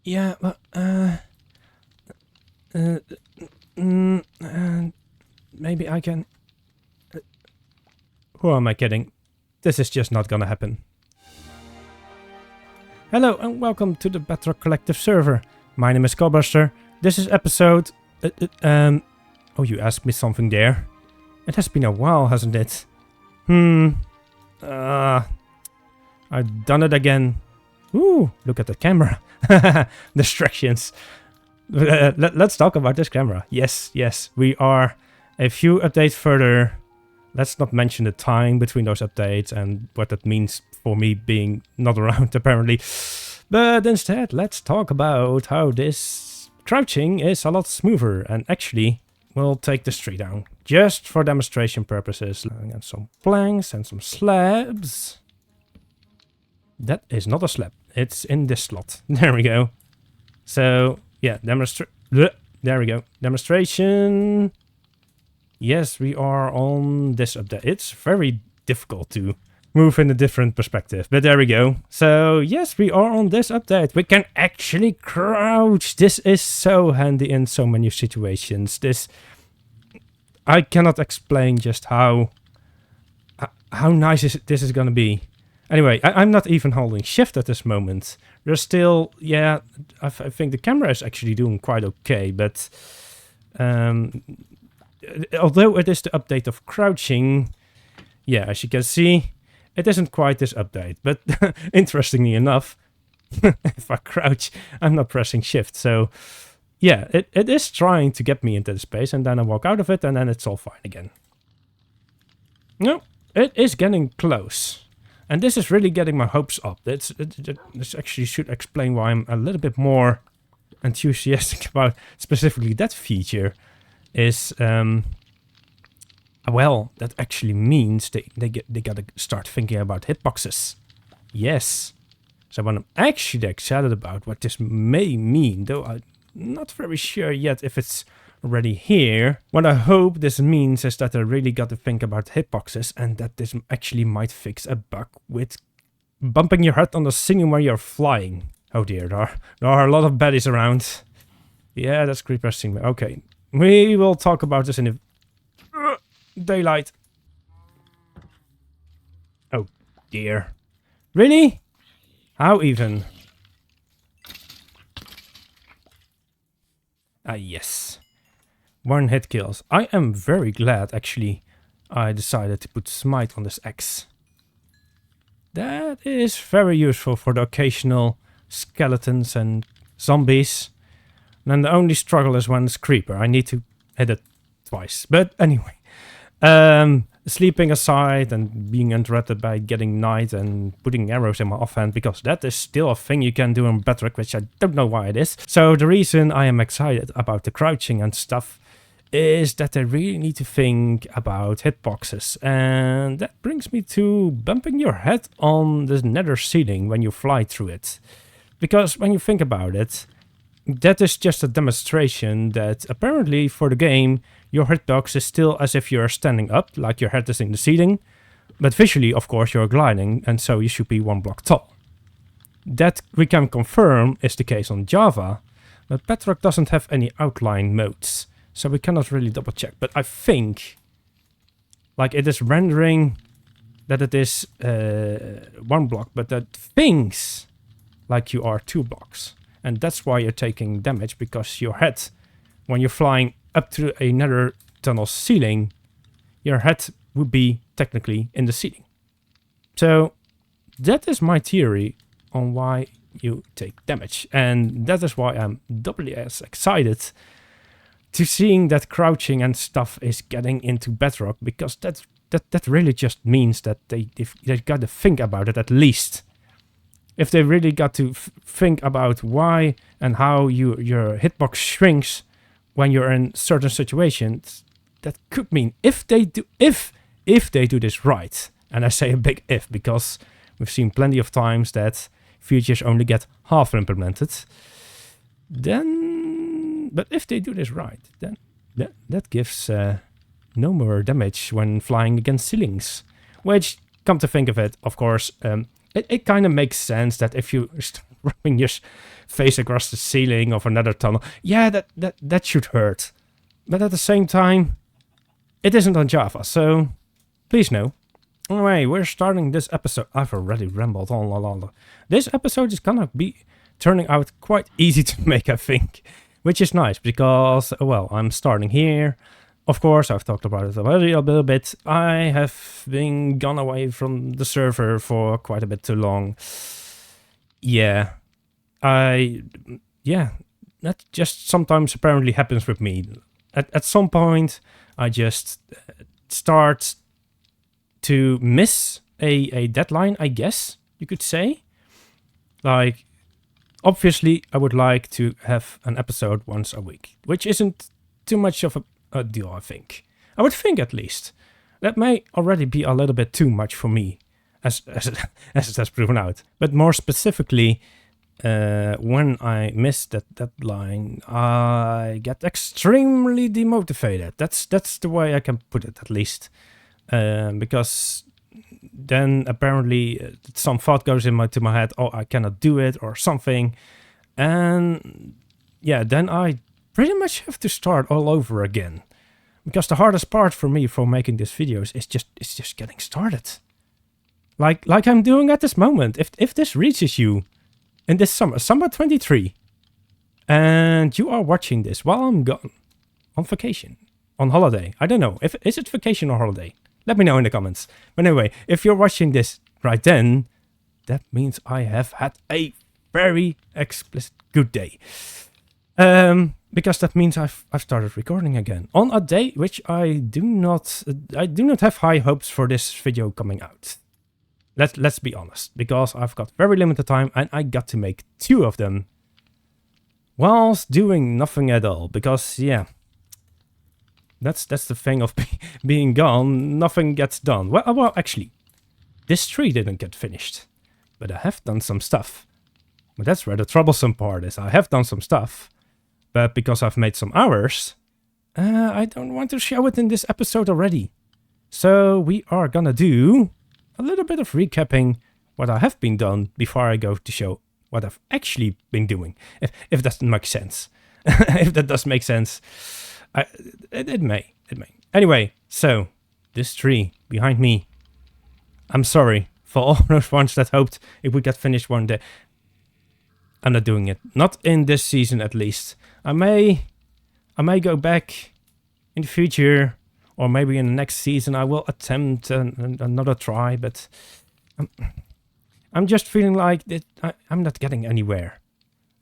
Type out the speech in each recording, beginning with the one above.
Yeah, but, maybe I can... Who am I kidding? This is just not gonna happen. Hello and welcome to the Bedrock Collective server. My name is Skullbuster. This is episode... Oh, you asked me something there. It has been a while, hasn't it? I've done it again. Ooh, look at the camera. Distractions. Let's talk about this camera. Yes, we are a few updates further. Let's not mention the time between those updates and what that means for me being not around, apparently. But instead, let's talk about how this crouching is a lot smoother. And actually, we'll take this tree down just for demonstration purposes. And some planks and some slabs. That is not a slab. It's in this slot. There we go. So, yeah, there we go. Demonstration. Yes, we are on this update. It's very difficult to move in a different perspective, but there we go. So, yes, we are on this update. We can actually crouch. This is so handy in so many situations. I cannot explain just how nice this is going to be. Anyway, I'm not even holding shift at this moment. There's still, yeah, I think the camera is actually doing quite okay, but although it is the update of crouching, yeah, as you can see, it isn't quite this update. But interestingly enough, if I crouch, I'm not pressing shift. So yeah, it is trying to get me into the space, and then I walk out of it, and then it's all fine again. No, it is getting close. And this is really getting my hopes up. This actually should explain why I'm a little bit more enthusiastic about specifically that feature. Is well, that actually means they gotta start thinking about hitboxes. Yes. So what I'm actually excited about what this may mean, though I'm not very sure yet if it's already here. What I hope this means is that I really got to think about hitboxes, and that this actually might fix a bug with bumping your head on the ceiling when you're flying. Oh dear, there are a lot of baddies around. Yeah, that's creepers. Okay. We will talk about this in the daylight. Oh dear. Really? How even? Ah, yes. 1 hit kills. I am very glad, actually, I decided to put smite on this axe. That is very useful for the occasional skeletons and zombies. And the only struggle is when it's creeper. I need to hit it twice. But anyway. Sleeping aside and being interrupted by getting night and putting arrows in my offhand, because that is still a thing you can do in Bedrock, which I don't know why it is. So the reason I am excited about the crouching and stuff is that they really need to think about hitboxes. And that brings me to bumping your head on the nether ceiling when you fly through it. Because when you think about it, that is just a demonstration that apparently for the game, your hitbox is still as if you're standing up, like your head is in the ceiling. But visually, of course, you're gliding, and so you should be 1 block tall. That we can confirm is the case on Java, but Bedrock doesn't have any outline modes, so we cannot really double check. But I think, like, it is rendering that it is 1 block, but that thinks like you are 2 blocks. And that's why you're taking damage, because your head, when you're flying up to another tunnel ceiling, your head would be technically in the ceiling. So that is my theory on why you take damage. And that is why I'm doubly as excited to seeing that crouching and stuff is getting into Bedrock, because that really just means that they got to think about it at least. If they really got to think about why and how your hitbox shrinks when you're in certain situations, that could mean if they do this right, and I say a big if because we've seen plenty of times that features only get half implemented, then, but if they do this right, then that gives no more damage when flying against ceilings, which, come to think of it, of course, it kind of makes sense that if you rubbing your face across the ceiling of another tunnel. Yeah, that should hurt. But at the same time, it isn't on Java, so please no. Anyway, we're starting this episode. I've already rambled on a lot. This episode is gonna be turning out quite easy to make, I think. Which is nice, because, well, I'm starting here. Of course, I've talked about it already a little bit. I have been gone away from the server for quite a bit too long. Yeah. That just sometimes apparently happens with me. At some point, I just start to miss a deadline, I guess you could say. Like, obviously, I would like to have an episode once a week, which isn't too much of a deal, I think. I would think, at least. That may already be a little bit too much for me, as it has proven out. But more specifically, when I miss that deadline, I get extremely demotivated. That's the way I can put it, at least. Because then apparently some thought goes into my head, oh, I cannot do it or something. And yeah, then I pretty much have to start all over again. Because the hardest part for me for making these videos is just getting started. Like I'm doing at this moment. If this reaches you in this summer 23, and you are watching this while I'm gone, on vacation, on holiday, I don't know, is it vacation or holiday? Let me know in the comments. But anyway, if you're watching this right then, that means I have had a very explicit good day. Because that means I've started recording again on a day which I do not have high hopes for this video coming out. Let's be honest, because I've got very limited time and I got to make 2 of them whilst doing nothing at all. Because yeah, that's the thing of being gone. Nothing gets done. Well, actually, this tree didn't get finished, but I have done some stuff. But that's where the troublesome part is. I have done some stuff, but because I've made some hours, I don't want to show it in this episode already. So we are gonna do a little bit of recapping what I have been done before I go to show what I've actually been doing. If that makes sense. If that does make sense. It may. Anyway, so this tree behind me. I'm sorry for all those ones that hoped it would get finished one day. I'm not doing it. Not in this season, at least. I may go back in the future, or maybe in the next season I will attempt another try. But I'm just feeling like that I'm not getting anywhere,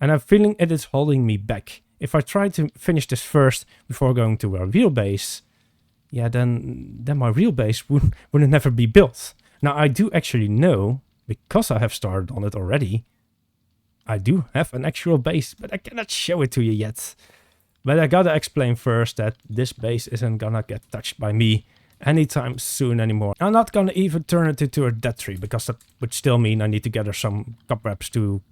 and I'm feeling it is holding me back. If I try to finish this first before going to a real base, yeah, then my real base would never be built. Now, I do actually know, because I have started on it already, I do have an actual base, but I cannot show it to you yet. But I gotta explain first that this base isn't gonna get touched by me anytime soon anymore. I'm not gonna even turn it into a dead tree, because that would still mean I need to gather some cobwebs to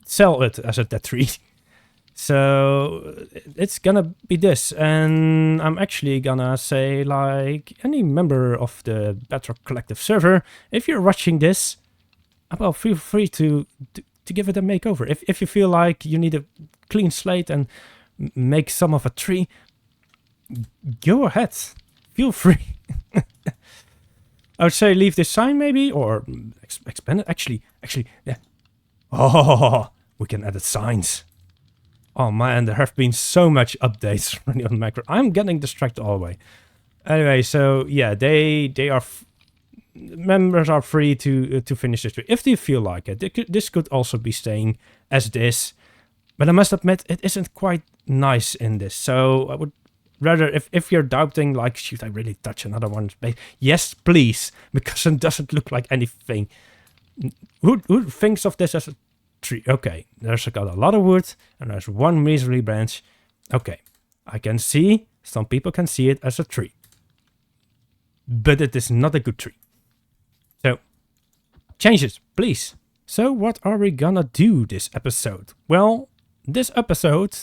sell it as a dead tree. So it's gonna be this, and I'm actually gonna say, like, any member of the Bedrock Collective server, if you're watching this, well, feel free to give it a makeover. If you feel like you need a clean slate and make some of a tree, go ahead, feel free. I would say leave this sign maybe, or expand it. Actually, yeah. Oh, we can edit signs. Oh man, there have been so much updates already on macro. I'm getting distracted all the way. Anyway, so yeah, they are members are free to finish this tree if they feel like it. This could also be staying as it is, but I must admit it isn't quite nice in this. So I would rather, if you're doubting, like, should I really touch another one's base? Yes, please, because it doesn't look like anything. Who thinks of this as a tree? Okay, there's got a lot of wood and there's one measly branch. Okay, I can see, some people can see it as a tree, but it is not a good tree. So change it, please. So what are we gonna do this episode? Well, this episode,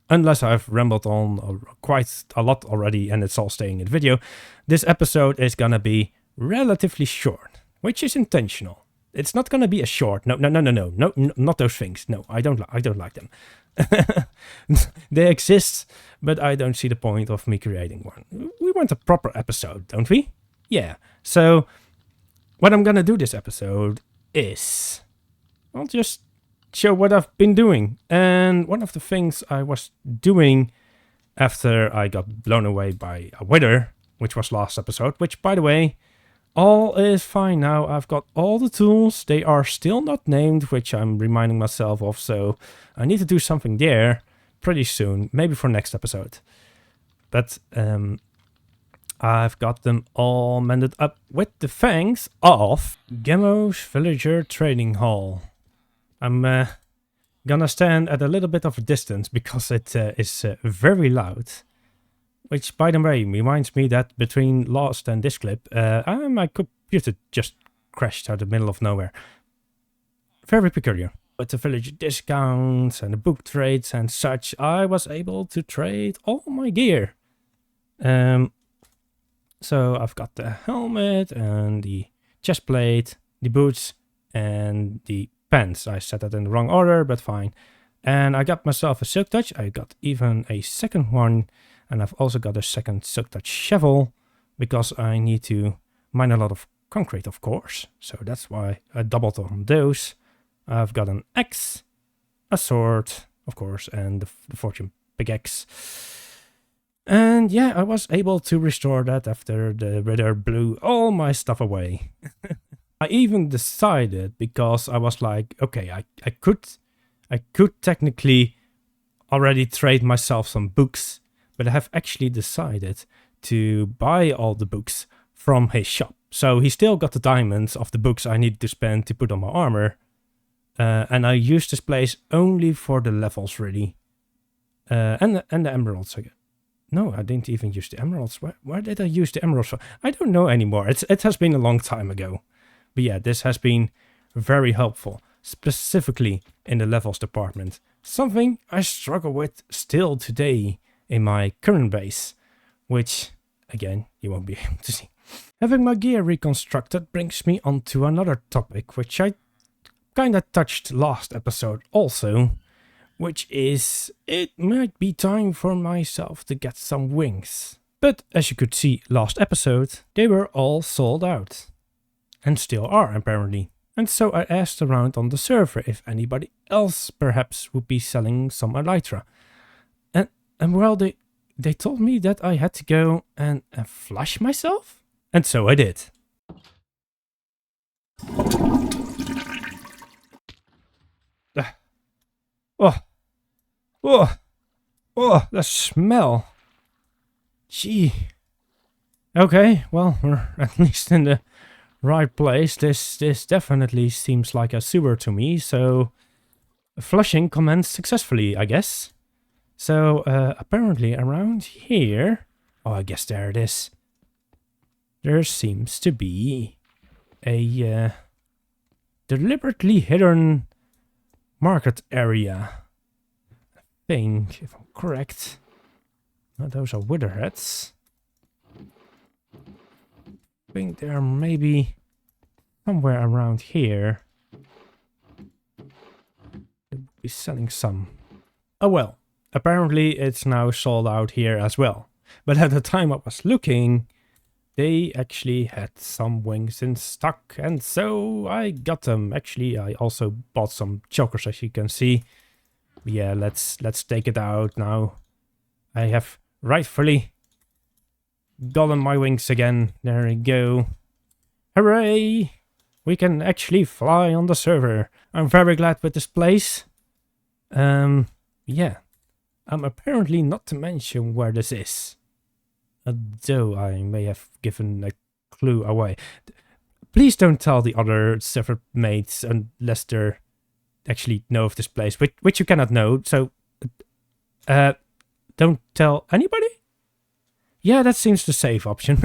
unless I've rambled on quite a lot already and it's all staying in the video, this episode is gonna be relatively short, which is intentional. It's not gonna be a short. No, not those things. No, I don't like them. They exist, but I don't see the point of me creating one. We want a proper episode, don't we? Yeah. So what I'm gonna do this episode is I'll just show what I've been doing. And one of the things I was doing after I got blown away by a wither, which was last episode, which, by the way, all is fine now. I've got all the tools. They are still not named, which I'm reminding myself of, so I need to do something there pretty soon, maybe for next episode. But I've got them all mended up with the fangs of Gemmo's Villager Trading Hall. I'm gonna stand at a little bit of a distance because it is very loud. Which, by the way, reminds me that between last and this clip, my computer just crashed out of the middle of nowhere. Very peculiar. With the villager discounts and the book trades and such, I was able to trade all my gear. So I've got the helmet and the chest plate, the boots, and the pants. I set that in the wrong order, but fine. And I got myself a silk touch. I got even a second one. And I've also got a second silk touch shovel because I need to mine a lot of concrete, of course. So that's why I doubled on those. I've got an axe, a sword, of course, and the fortune pickaxe. And yeah, I was able to restore that after the wither blew all my stuff away. I even decided, because I was like, okay, I could technically already trade myself some books. But I have actually decided to buy all the books from his shop. So he still got the diamonds of the books I needed to spend to put on my armor. And I used this place only for the levels, really. And the emeralds again. No, I didn't even use the emeralds. Where did I use the emeralds for? I don't know anymore. It has been a long time ago. But yeah, this has been very helpful. Specifically in the levels department. Something I struggle with still today in my current base, which, again, you won't be able to see. Having my gear reconstructed brings me on to another topic, which I kinda touched last episode also, which is, it might be time for myself to get some wings. But as you could see last episode, they were all sold out. And still are, apparently. And so I asked around on the server if anybody else perhaps would be selling some elytra. And well, they told me that I had to go and flush myself. And so I did. Oh, the smell. Gee. Okay, well, we're at least in the right place. This definitely seems like a sewer to me, so flushing commenced successfully, I guess. So, apparently around here, oh, I guess there it is. There seems to be a deliberately hidden market area. I think, if I'm correct. Oh, those are witherheads. I think they're maybe somewhere around here. They'll be selling some. Oh well. Apparently it's now sold out here as well. But at the time I was looking, they actually had some wings in stock, and so I got them. Actually, I also bought some chokers, as you can see. Yeah, let's take it out now. I have rightfully gotten my wings again. There we go. Hooray! We can actually fly on the server. I'm very glad with this place. Yeah. I'm apparently not to mention where this is. Though I may have given a clue away. Please don't tell the other server mates unless they actually know of this place, which you cannot know. So, don't tell anybody? Yeah, that seems the safe option.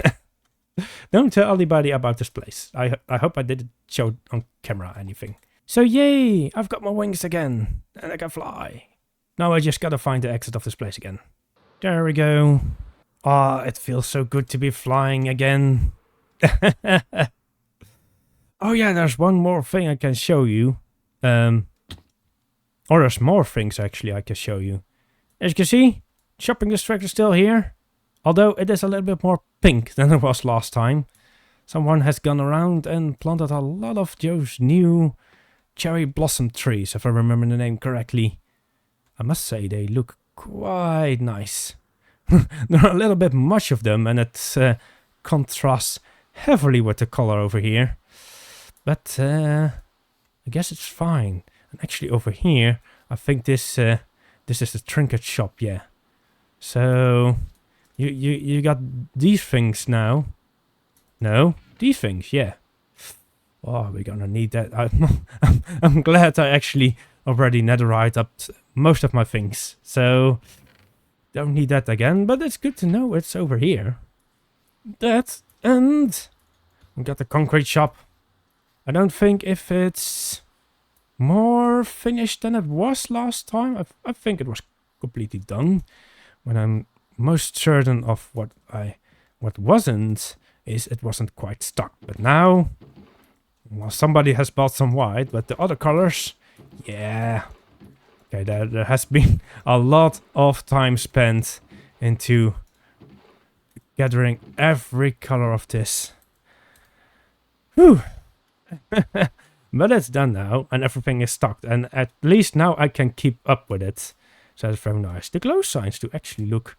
Don't tell anybody about this place. I hope I didn't show on camera anything. So yay, I've got my wings again, and I can fly. Now I just gotta find the exit of this place again. There we go. Ah, it feels so good to be flying again. Oh yeah, there's one more thing I can show you. Or there's more things actually I can show you. As you can see, shopping district is still here. Although it is a little bit more pink than it was last time. Someone has gone around and planted a lot of those new cherry blossom trees, if I remember the name correctly. I must say they look quite nice. There are a little bit much of them and it contrasts heavily with the color over here. But I guess it's fine. And actually over here, I think this is the trinket shop, yeah. So you got these things now. No, these things, yeah. Oh, we're gonna need that. I'm glad I actually already netherite up most of my things. So don't need that again, but it's good to know it's over here. That, and we got the concrete shop. I don't think if it's more finished than it was last time. I think it was completely done. When I'm most certain of what wasn't is it wasn't quite stuck. But now, well, somebody has bought some white, but the other colors, yeah. Okay, there has been a lot of time spent into gathering every color of this. Whew. But it's done now, and everything is stocked, and at least now I can keep up with it. So that's very nice. The glow signs do actually look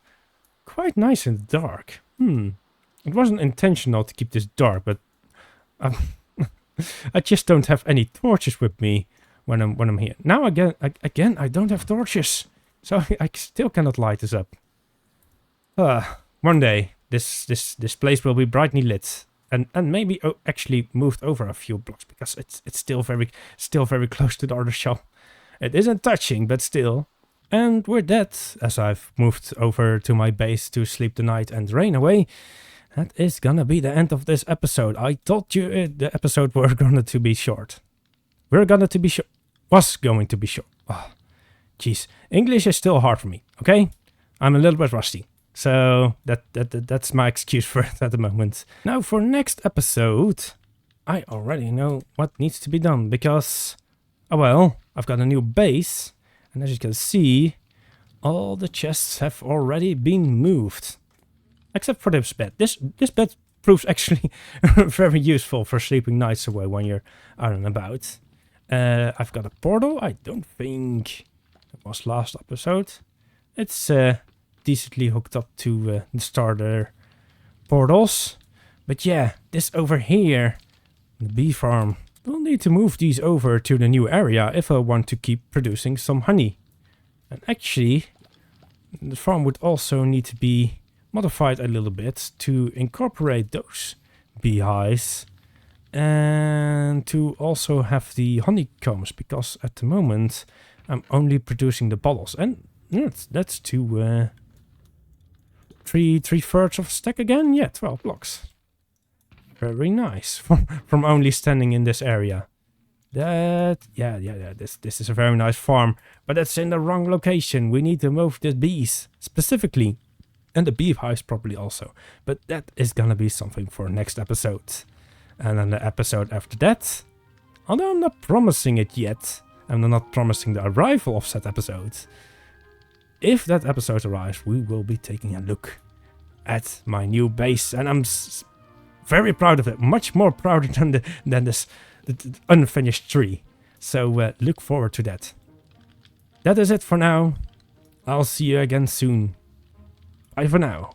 quite nice in the dark. It wasn't intentional to keep this dark, but I just don't have any torches with me when I'm here. Now again I don't have torches, so I still cannot light this up. One day this place will be brightly lit, and maybe actually moved over a few blocks because it's still very close to the other shop. It isn't touching, but still. And with that, as I've moved over to my base to sleep the night and rain away, that is gonna be the end of this episode. I told you the episode was going to be short. Was going to be short. Oh, jeez. English is still hard for me, okay? I'm a little bit rusty. So that's my excuse for it at the moment. Now for next episode, I already know what needs to be done because, oh well, I've got a new base. And as you can see, all the chests have already been moved. Except for this bed. This bed proves actually very useful for sleeping nights away when you're out and about. I've got a portal. I don't think it was last episode. It's decently hooked up to the starter portals. But yeah, this over here, the bee farm. We'll need to move these over to the new area if I want to keep producing some honey. And actually, the farm would also need to be modified a little bit to incorporate those beehives and to also have the honeycombs, because at the moment I'm only producing the bottles, and that's to 3/3 of a stack again. Yeah, 12 blocks. Very nice from only standing in this area. This is a very nice farm, but it's in the wrong location. We need to move the bees specifically, and the beehives probably also. But that is gonna be something for next episode. And then the episode after that, although I'm not promising it yet, and I'm not promising the arrival of said episode. If that episode arrives, we will be taking a look at my new base, and I'm very proud of it. Much more prouder than this the unfinished tree. So look forward to that. That is it for now. I'll see you again soon. Bye for now.